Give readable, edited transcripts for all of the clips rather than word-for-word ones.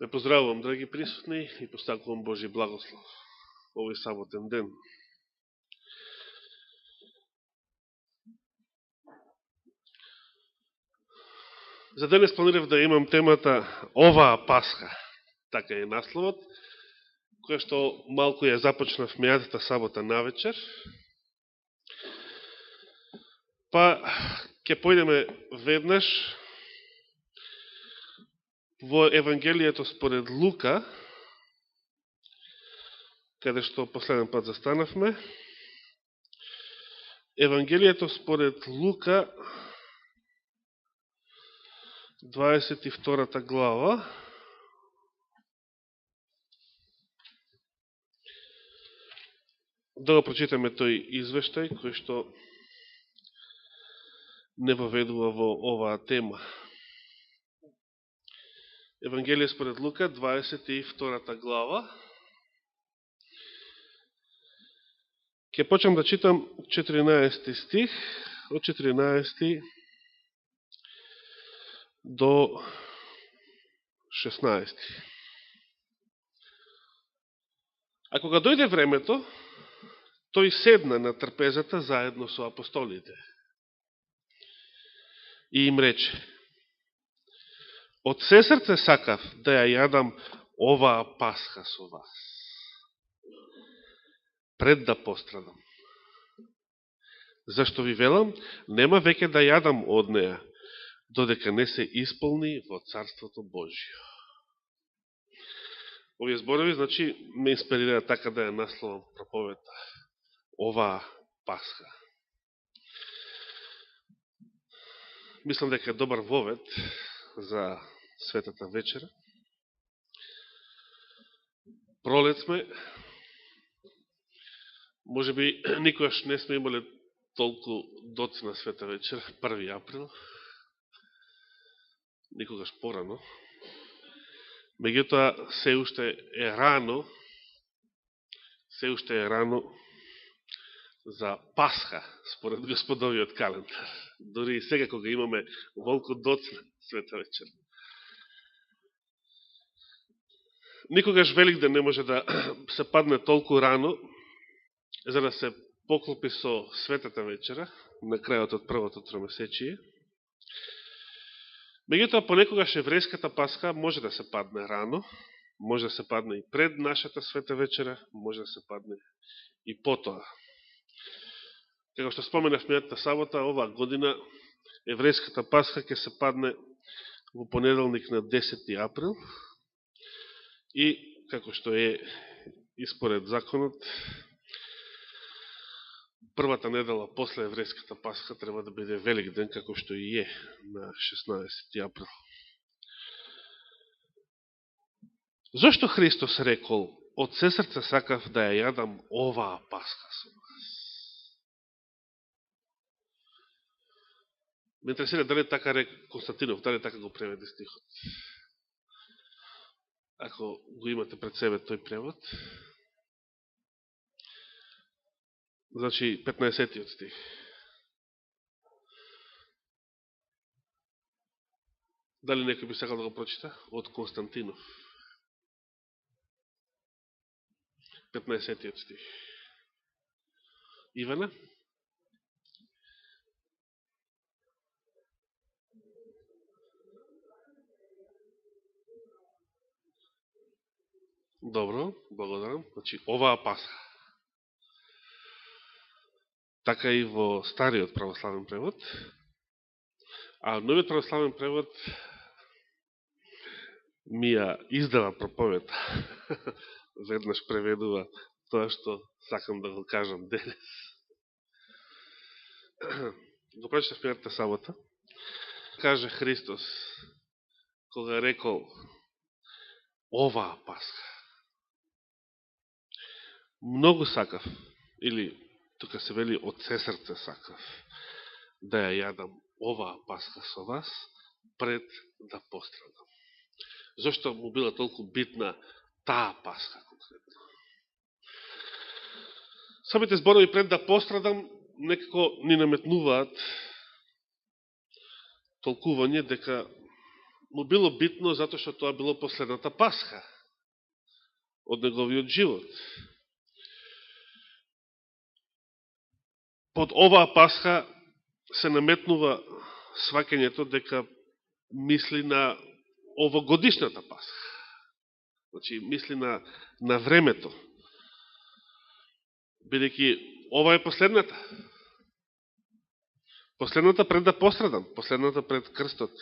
Ве поздравувам, драги присутни, и постакувам Божи благослов овој саботен ден. За денес планирав да имам темата Оваа Пасха, така е насловот, која што малку ја започнав мејатата сабота навечер. Па, ќе појдеме веднаш во Евангелието според Лука, каде што последен пат застанавме. Евангелието според Лука, 22 глава. Да го прочитаме тој извештај, кој што не воведува во оваа тема. Евангелие според Лука, 22 глава. Ке почнам да читам 14 стих, од 14 до 16. А кога дојде времето, тој седна на трпезата заедно со апостолите и им рече: од се срце сакав да ја јадам оваа Пасха со вас, пред да пострадам. Зашто ви велам, нема веќе да јадам од неја, додека не се исполни во Царството Божио. Овие зборови, значи, ме инспирира така да ја насловам проповедта Оваа Пасха. Мислам дека е добар вовед за светата вечера. Пролет сме, може би никогаш не сме имали толку доци на света вечера, 1 април, никогаш порано. Меѓутоа, се уште е рано за Пасха, според Господовиот календар. Дори и сега, кога имаме волку доцна света вечер. Никогаш Великден не може да се падне толку рано, за да се поклопи со светата вечера, на крајот од првото тромесечие. Меѓутоа, понекогаш еврејската Пасха може да се падне рано, може да се падне и пред нашата света вечера, може да се падне и потоа. Како што споменав мејатата сабота, оваа година еврејската Пасха ќе се падне во понеделник на 10 април и, како што е испоред законот, првата недела после еврејската Пасха треба да биде Великден, како што и е на 16 април. Зошто Христос рекол: од се срце сакав да ја јадам оваа Пасха со вас? Ме интересира дали така рек Константинов, дали така го преведе стихот. Ако го имате пред себе тој превод. Значи, 15-тиот стих. Дали некој би сакал да го прочита? Од Константинов. 15-тиот стих. Ивана? Добро, благодарам. Значи, оваа Пасха. Така и во стариот православен превод. А новиот православен превод ми ја издава проповед. Веднаш преведува тоа што сакам да го кажам денес. Го прочитав мејатата сабота. Каже Христос, кога рекол оваа Пасха. Многу сакав, или тука се вели од се срце сакав, да ја јадам оваа Пасха со вас, пред да пострадам. Зошто му била толку битна таа Пасха конкретно? Самите зборови пред да пострадам некако ни наметнуваат толкување дека му било битно затоа што тоа било последната Пасха од неговиот живот. Под оваа Пасха се наметнува сваќањето дека мисли на овогодишната Пасха. Значи, мисли на времето. Бидејќи ова е последната. Последната пред да пострадам, последната пред крстот.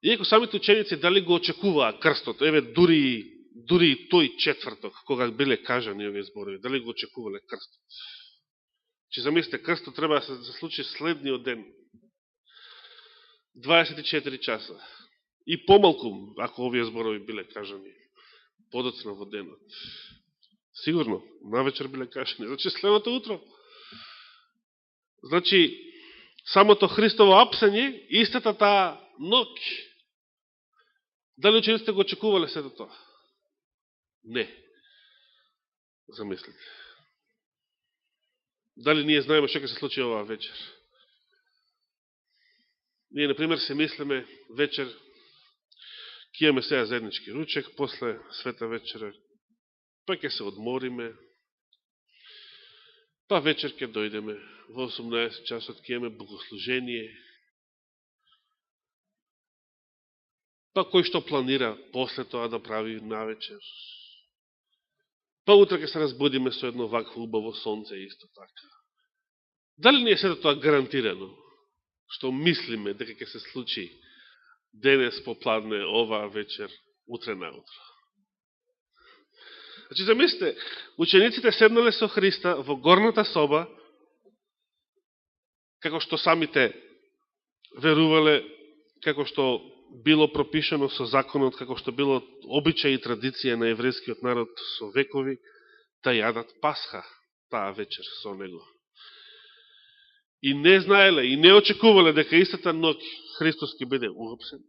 Иако самите ученици дали го очекуваа крстот, еве дури и тој четврток, кога биле кажани овие зборови, дали го очекувале крстот. Че замислите, крстот треба да се случи следниот ден. 24 часа. И помалку, ако овие зборови биле кажани подоцна во денот. Сигурно, навечер биле кажани. Значи, следното утро. Значи, самото Христово апсање, истата таа ноќ. Дали учениците го очекувале сето тоа? Не. Замислите. Дали ние знаеме што ќе се случи оваа вечер? Ние, например, се мислиме вечер, ќе имаме сега заеднички ручек, после света вечера, па ќе се одмориме, па вечер ќе дојдеме, во 18 часот ќе имаме богослужение, па кој што планира после тоа да прави навечер. Па утре ќе се разбудиме со едно вакво убаво сонце исто така. Дали не е сето тоа гарантирано? Што мислиме дека ќе се случи денес попладне, оваа вечер, утре наутро. Значи, замислите, учениците седнале со Христа во горната соба, како што самите верувале, како што било пропишано со законот, како што било обичај и традиција на еврејскиот народ со векови, да јадат Пасха таа вечер со него. И не знаеле, и не очекувале дека истата ноќ Христос ќе биде уапсен.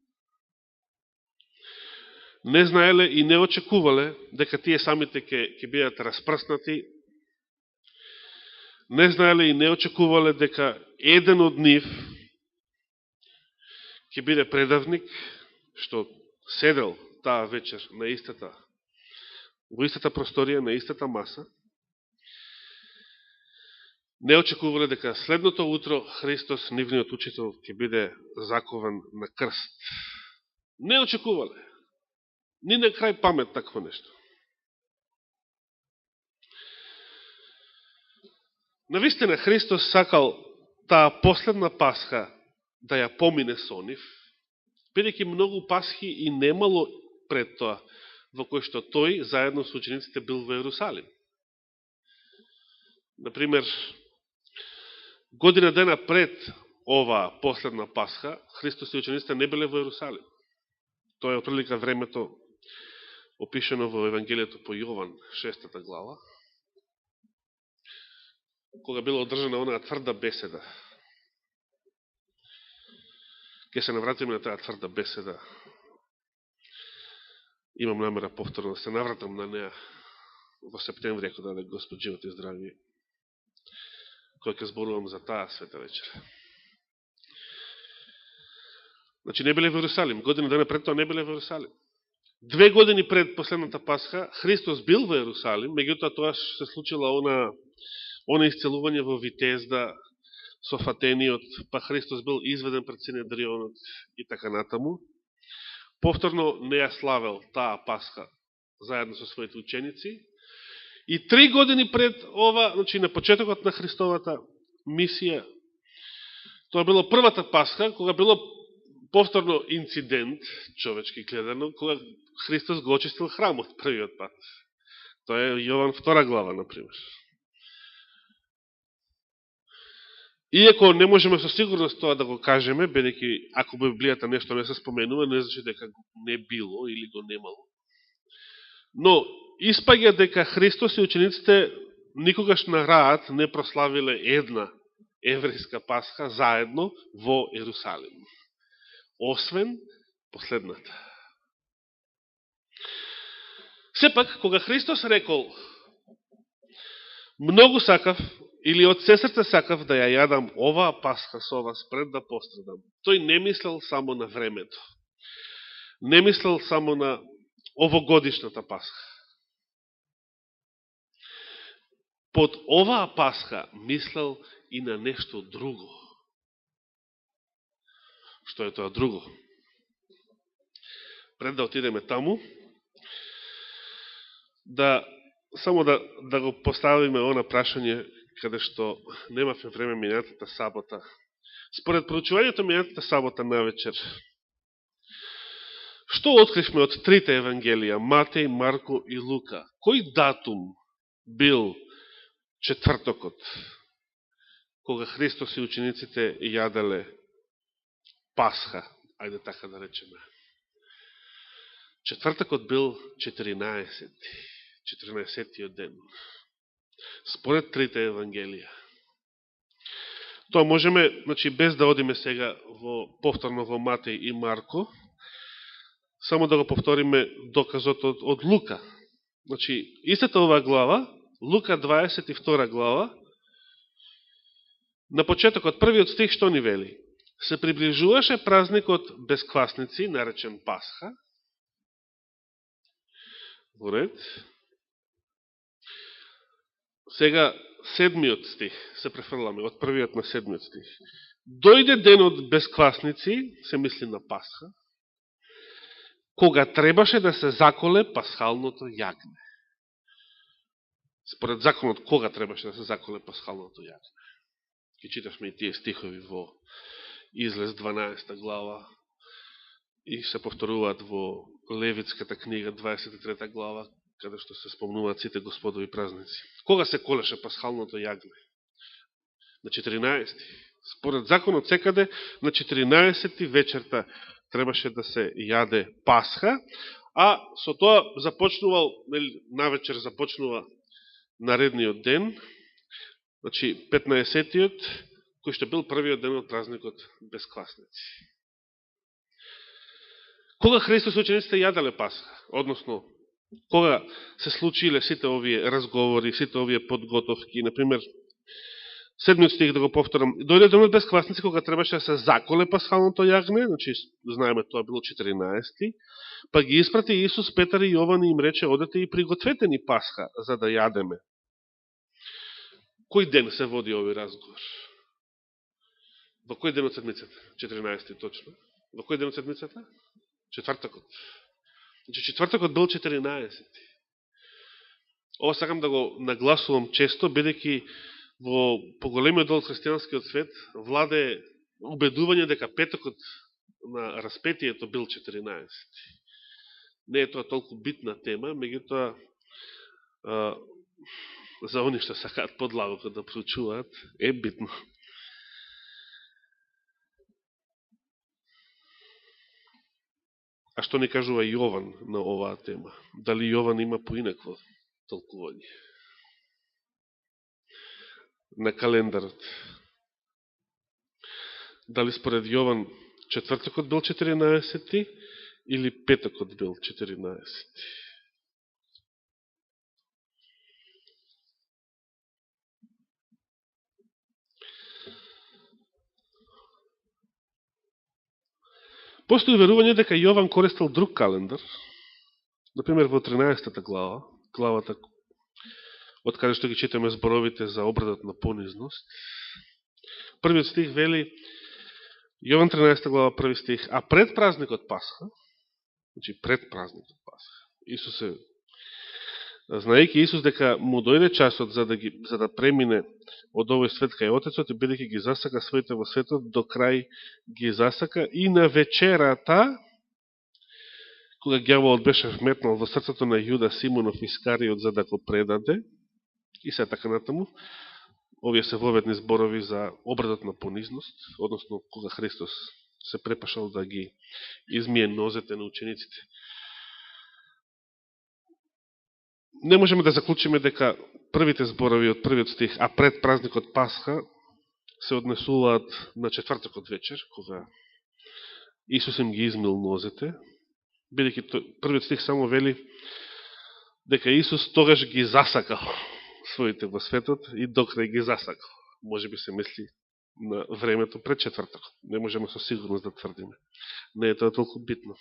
Не знаеле и не очекувале дека тие самите ќе бидат распрснати. Не знаеле и не очекувале дека еден од нив ќе биде предавник, што седел таа вечер на во истата просторија, на истата маса. Не очекувале дека следното утро Христос, нивниот учител, ќе биде закован на крст. Не очекувале. Ни на крај памет такво нешто. Навистина Христос сакал таа последна Пасха да ја помине со нив, бидејќи многу Пасхи и немало пред тоа, во кој што тој заедно со учениците бил во Ерусалим. Например, година дена пред оваа последна Пасха, Христос и учениците не биле во Ерусалим. Тоа е отприлика времето опишено во Евангелието по Јован, 6 глава, кога била одржана онаа тврда беседа. Ке се навратиме на таа тврда беседа. Имам намера повторно да се навратам на неа во септември, ако даде Господ живот и здравие, кој ќе зборувам за таа света вечер. Значи не биле во Ерусалим. Година дена пред тоа не биле во Ерусалим. 2 години пред последната Пасха Христос бил во Ерусалим, меѓутоа тоа се случила она исцелување во Витезда со фатениот, па Христос бил изведен пред Синедрионот и така натаму. Повторно не ја славел таа Пасха заедно со своите ученици. И 3 години пред ова, значи на почетокот на Христовата мисија, тоа било првата Пасха, кога било повторно инцидент, човечки гледано, кога Христос го очистил храмот првиот пат. Тоа е Јован 2 глава, например. Иако не можеме со сигурност тоа да го кажеме, бидејќи ако Библијата нешто не се споменува, не значи дека не било или го немало. Но испаѓа дека Христос и учениците никогаш на раат не прославиле една еврејска Пасха заедно во Ерусалим. Освен последната. Сепак, кога Христос рекол, многу сакав или од се срце сакав да ја јадам оваа пасха со вас пред да пострадам. Тој не мислел само на времето. Не мислел само на овогодишната пасха. Под оваа пасха мислел и на нешто друго. Што е тоа друго? Пред да отидеме таму, само да го поставиме она прашање каде што немавме време минатата сабота. Според проучувањето минатата сабота навечер, што откривме од трите евангелија, Матеј, Марко и Лука? Кој датум бил четвртокот, кога Христос и учениците јаделе Пасха, ајде така да речеме? Четвртокот бил 14-тиот ден, според трите евангелија. Тоа можеме, без да одиме сега повторно во Матеј и Марко, само да го повториме доказот од Лука. Истата оваа глава, Лука 22 глава, на почетокот, првиот стих, што ни вели? Се приближуваше празникот без квасници, наречен Пасха. Во ред. Сега, 7-миот стих, се префрламе, од првиот на 7-миот стих. Дојде денот без квасници, се мисли на Пасха, кога требаше да се заколе пасхалното јагне. Според законот, кога требаше да се заколе пасхалното јагне? Ке читавме и тие стихови во Излез 12 глава и се повторуваат во Левитската книга 23 глава, каде што се спомнуваат сите господови празници. Кога се колеше пасхалното јагне? На 14. Според законот секаде на 14 вечерта требаше да се јаде Пасха, а со тоа започнувал, навечер започнува наредниот ден, 15-тиот, кој што бил првиот ден од празникот без квасници. Кога Христос и учениците јаделе Пасха, односно, кога се случиле сите овие разговори, сите овие подготовки, например, 7-миот стих да го повторам, дојде денот без квасници кога требаше да се заколе пасхалното јагне, знаеме тоа било 14-ти, па ги испрати Исус, Петар и Јован и им рече, одете и пригответе ни Пасха за да јадеме. Кој ден се води овој разговор? Во кој ден од седмицата? 14-ти точно. Во кој ден од седмицата? Четвртокот. Четвртокот бил 14-ти. Ова сакам да го нагласувам често, бидејќи во поголемиот дел од христијанскиот свет владе убедување дека петокот на распетието бил 14-ти. Не е тоа толку битна тема, меѓутоа за они што сакаат подлабоко да проучуваат, е битно. А што не кажува Јован на оваа тема? Дали Јован има поинакво толкување на календарот? Дали според Јован четвртокот бил 14-ти или петокот бил 14-ти? Постои верување дека Јован користел друг календар, например во 13-та глава, главата од каде што ги читаме зборовите за обредот на понизност. Првиот стих вели, Јован 13 глава, први стих, а пред празникот Пасха, пред празникот Пасха, Исусе, знаејќи Исус дека му дојде часот за да премине од овој свет кај Отецот и бидејќи ги засака своите во светот, до крај ги засака и на вечерата, кога ѓаволот беше вметнал во срцето на Јуда Симонов Искариот за да го предаде, и се така натаму, овие се воведни зборови за обредот на понизност, односно кога Христос се препашал да ги измие нозете на учениците. Не можеме да заклучиме дека првите зборови од првиот стих, а пред празникот Пасха, се однесуваат на четвртокот вечер, кога Исус им ги измил нозете, бидејќи првиот стих само вели дека Исус тогаш ги засакал своите во светот и до крај ги засакал. Може би се мисли на времето пред четвртокот. Не можеме со сигурност да тврдиме. Не е тоа толку битно.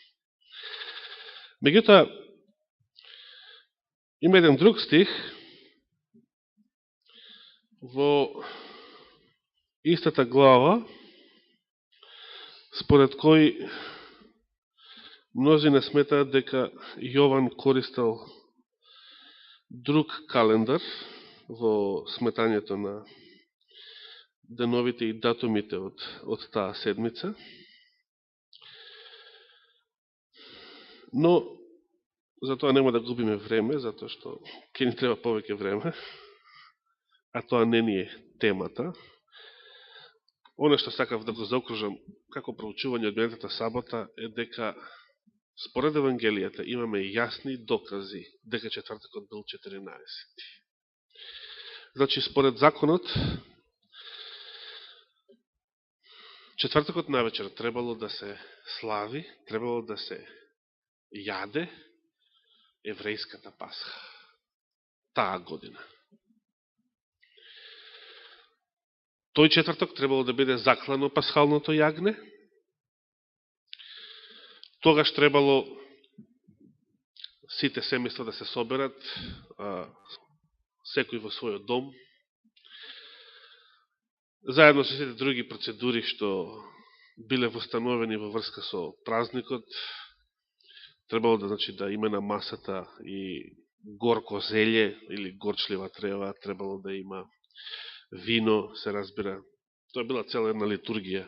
Меѓутоа, има еден друг стих во истата глава, според кој мнози не сметаат дека Јован користел друг календар во сметањето на деновите и датумите од таа седмица. Но, за тоа нема да губиме време, затоа што ќе ни треба повеќе време, а тоа не ни е темата. Оно што сакав да го заокружам како проучување од минатата сабота е дека според Евангелијата имаме јасни докази дека четвртокот бил 14. Значи, според законот, четвртокот навечер требало да се слави, требало да се јаде еврејската Пасха. Таа година. Тој четврток требало да биде заклано пасхалното јагне. Тогаш требало сите семејства да се соберат, секој во својот дом, заедно со сите други процедури што биле востановени во врска со празникот. Требало да, значи, да има на масата и горко зелје или горчлива трева, требало да има вино, се разбира. Тоа била цела една литургија.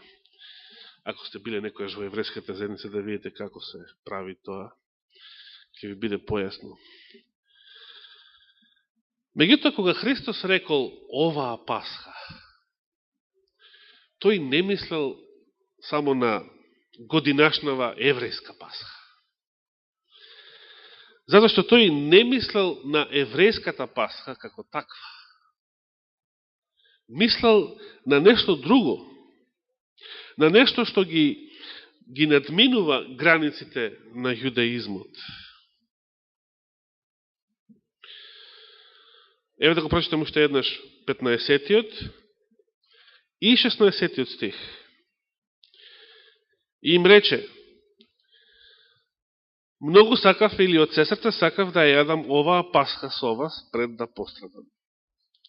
Ако сте биле некојаш во еврејската заедница да видите како се прави тоа, ќе ви биде појасно. Меѓутоа, кога Христос рекол оваа Пасха, тој не мислел само на годинашнава еврејска Пасха. Затоа што тој не мислел на еврејската Пасха како таква. Мислел на нешто друго. На нешто што ги надминува границите на јудаизмот. Еве да го прочитам уште еднаш 15-тиот и 16-тиот стих. И им рече: многу сакав или од сесрце сакав да јадам оваа Пасха со вас пред да пострадам.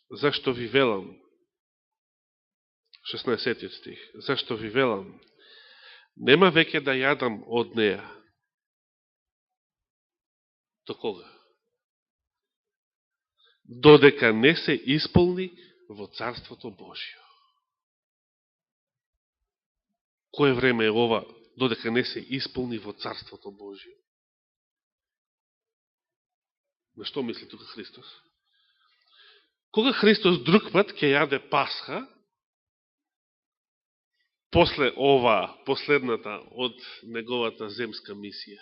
Зашто ви велам? 16 стих. Зашто ви велам? Нема веќе да јадам од неја. До кога? Додека не се исполни во Царството Божио. Кое време е ова? Додека не се исполни во Царството Божио. На што мисли тука Христос? Кога Христос друг пат ќе јаде Пасха, после ова, последната од неговата земска мисија,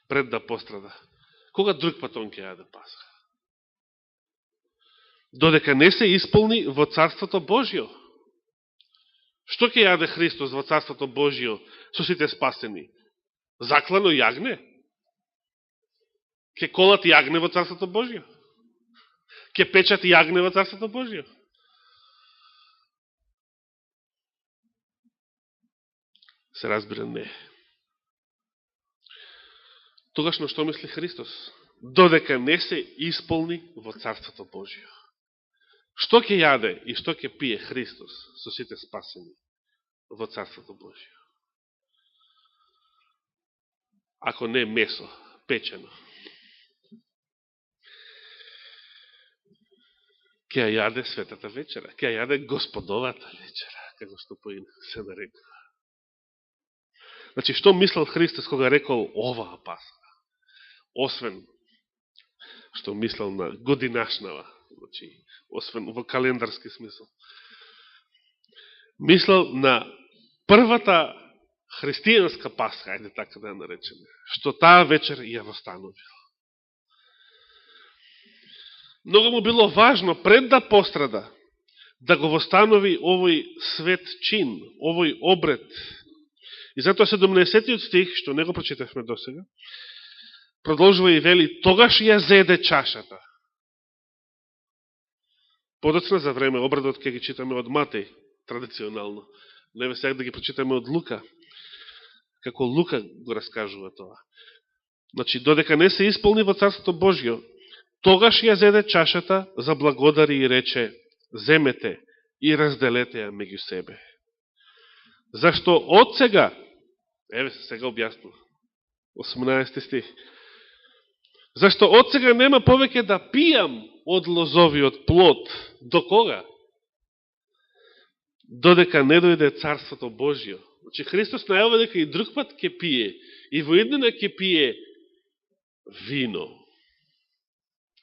пред да пострада, кога друг пат он ќе јаде Пасха? Додека не се исполни во Царството Божио. Што ќе јаде Христос во Царството Божио со сите спасени? Заклано јагне? Ке колат јагне во Царството Божио? Ке печат јагне во Царството Божио? Се разбира, не. Тогаш на што мисли Христос? Додека не се исполни во Царството Божио. Што ќе јаде и што ќе пие Христос со сите спасени во Царството Божио? Ако не месо, печено. Ќе јаде светата вечера, ќе јаде Господовата вечера, како што поин се нарекува. Значи, што мислел Христос кога рекол оваа Пасха? Освен што мислел на годинашнава, значи, освен во календарски смисол. Мислел на првата христијанска Пасха, ајде така да ја наречеме, што таа вечер ја востановил. Много му било важно пред да пострада да го востанови овој свет чин, овој обред. И затоа 17-тиот стих, што не го прочитавме досега, продолжува и вели: тогаш ја зеде чашата. Подоцна за време обредот ќе ги читаме од Матеј, традиционално. Небе сега да ги прочитаме од Лука, како Лука го раскажува тоа. Значи, додека не се исполни во Царството Божјо, тогаш ја зеде чашата, заблагодари и рече: земете и разделете ја меѓу себе. Зашто од сега, еве сега објаснува, 18 стих, зашто од сега нема повеќе да пијам од лозовиот плод. До кога? Додека не дојде Царството Божјо. Значи, Христос најава дека и друг пат ќе пие, и во иднина ќе пие вино.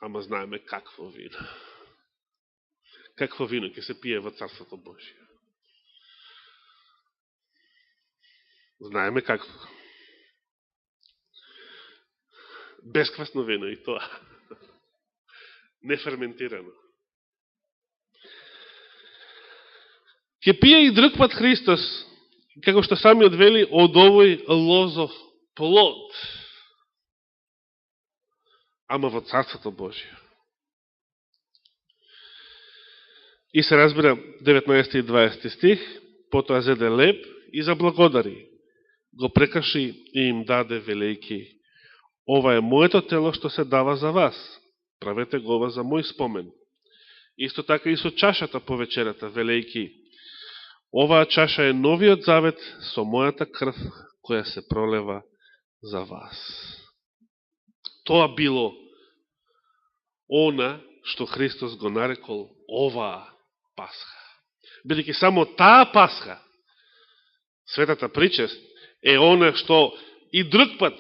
Ама знаеме какво вино. Какво вино ќе се пие во Царството Божјо. Знаеме какво. Бесквасно вино и тоа. Неферментирано. Ќе пие и друг пат Христос, како што сами одвели, од овој лозов плод. Ама во Царството Божие. И се разбира 19 и 20 стих, потоа зеде леб и заблагодари. Го прекаши и им даде, велејки: ова е моето тело што се дава за вас. Правете го ова за мој спомен. Исто така и со чашата по вечерата, велејки: оваа чаша е новиот завет со мојата крв, која се пролева за вас. Тоа било она што Христос го нарекол оваа Пасха. Бидејќи само таа Пасха, светата причест, е она што и друг пат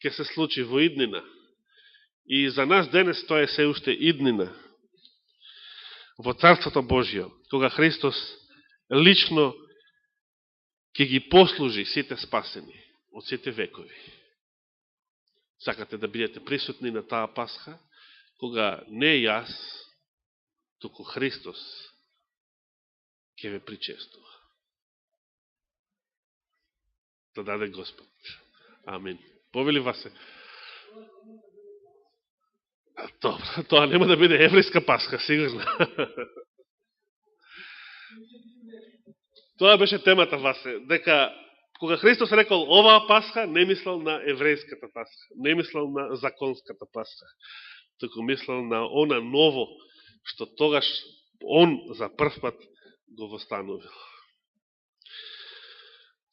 ќе се случи во иднина. И за нас денес тоа е се уште иднина. Во Царството Божјо, кога Христос лично ќе ги послужи сите спасени од сите векови. Сакате да бидете присутни на таа Пасха, кога не јас, туку Христос ќе ве причестува. Да даде Господ. Амин. Повели вас се. Добро, тоа нема да биде еврејска Пасха, сигурно. Тоа беше темата Васе, дека кога Христос рекол оваа Пасха, не мислел на еврејската Пасха, не мислел на законската Пасха, туку мислел на она ново, што тогаш он за прв пат го востановил.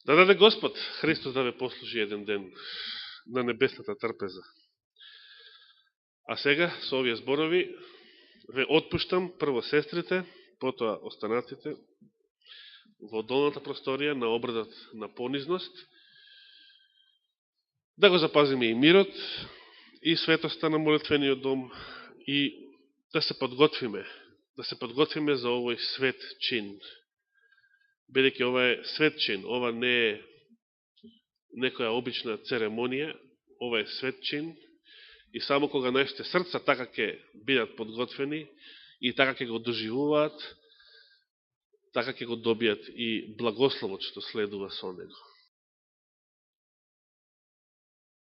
Да даде Господ Христос да ве послужи еден ден на небесната трпеза. А сега, со овие зборови, ве отпуштам прво сестрите, потоа останатите, во долната просторија на обредот на понизност, да го запазиме и мирот, и светоста на молитвениот дом, и да се подготвиме за овој свет чин. Бидејќи ова е свет чин, ова не е некоја обична церемонија, ова е свет чин, и само кога нашите срца така ќе бидат подготвени и така ќе го доживуваат, така ќе го добијат и благословот што следува со него.